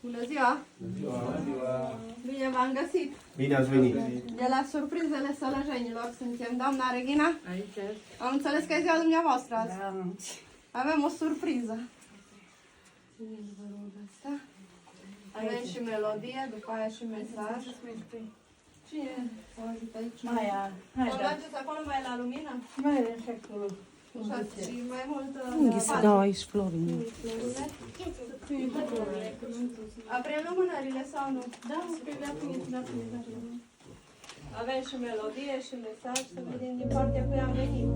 Bună ziua! Bine v-am găsit! Bine ați venit! De la surprizele sălăjenilor suntem. Doamna Regina? Aici. Am înțeles că e ziua dumneavoastră azi. Da. Avem o surpriză. Vă rog asta. Avem și melodie, după aia și mesaj. Cine o ajută aici? Maia. Hai, O da. mergeți acolo mai la lumină? Mai e și acolo. Și mai mult... Unde să dau aici florile? Aprem lumânările sau nu? Da, că da, da. Avem și melodie și mesaj, să vedem din partea cui am venit.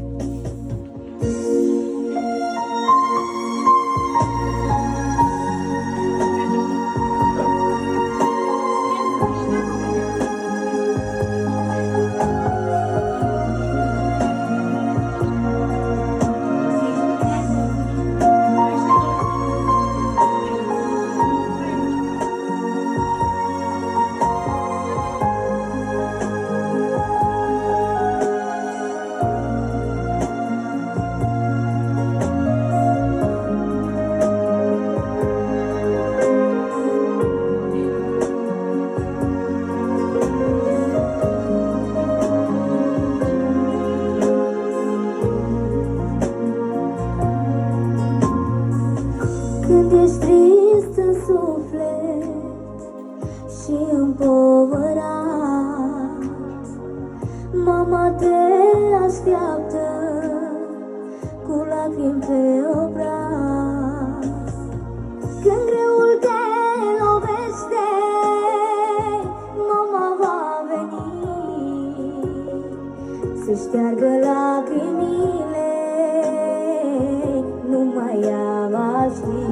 Când ești trist în suflet și împovărat, mama te așteaptă cu lacrimi pe obraz. Când greul te lovește, mama va veni să șteargă lacrimile, numai ea va ști.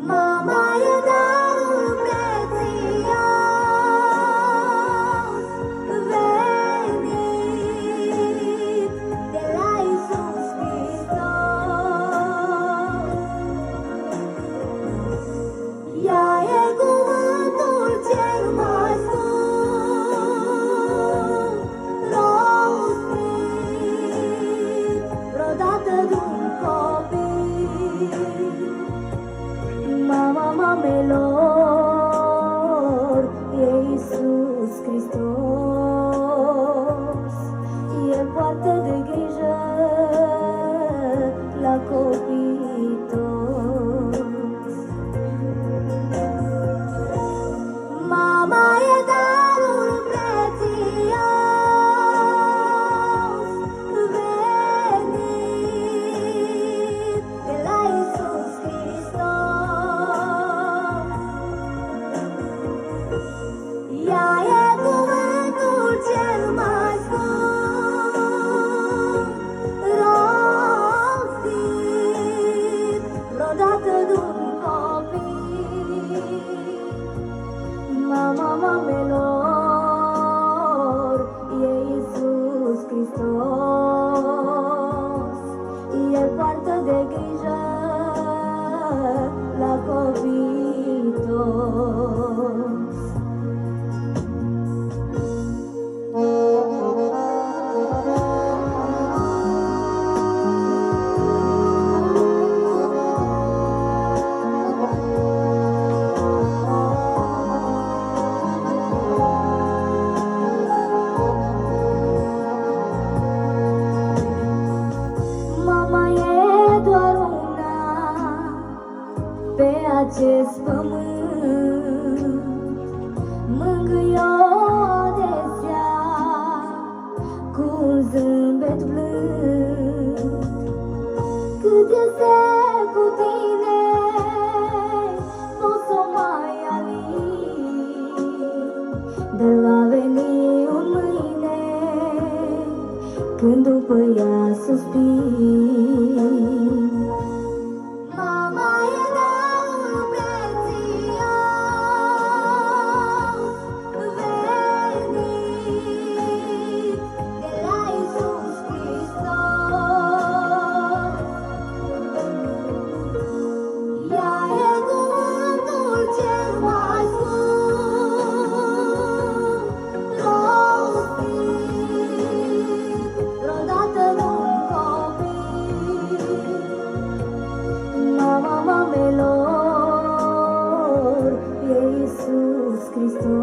Mama e darul prețios venit de la Iisus Hristos. Ea e cuvântul cel mai scump rostit vreodată de-un copil. Mama mamelor e Iisus Hristos, El poartă de grijă la copii toți. Mama e darul prețios venit de la Iisus Hristos. Ea e cuvântul cel mai scump rostit vreodată de-un copil. Mama mamelor e Iisus Hristos, El poartă de grijă la copii toți. Mama e doar una pe acest pământ, mângâie-o adesea cu un zâmbet blând. Cât este cu tine, poți să o mai alin, dar va veni un mâine când după ea suspin. Mama e darul prețios venit de la Iisus Hristos. Ea e cuvântul cel mai scump rostit vreodată de-un copil. Hristos,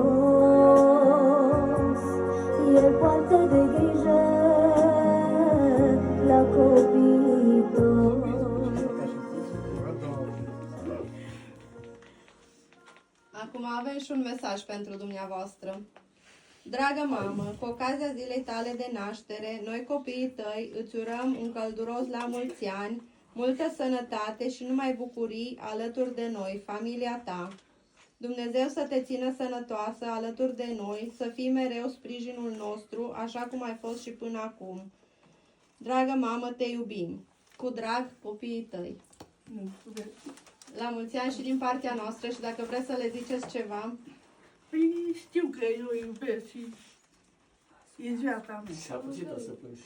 El poartă de grijă la copiii tăi. Acum avem și un mesaj pentru dumneavoastră. Dragă mamă, cu ocazia zilei tale de naștere, noi copiii tăi îți urăm un călduros la mulți ani, multă sănătate și numai bucurii alături de noi, familia ta. Dumnezeu să te țină sănătoasă alături de noi, să fii mereu sprijinul nostru, așa cum ai fost și până acum. Dragă mamă, te iubim. Cu drag, copiii tăi. La mulți ani și din partea noastră și dacă vreți să le ziceți ceva, Păi știu că eu o iubesc și e viața mea. S-a putut să plângi.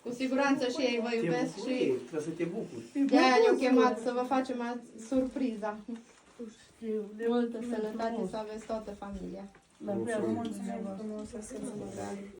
cu siguranță și ei vă Te iubesc bucuri, și trebuie să te bucuri. de-aia ne-au chemat să vă facem surpriza. Știu, de Multă sănătate să aveți toată familia. La viață, mulțumesc frumos, să se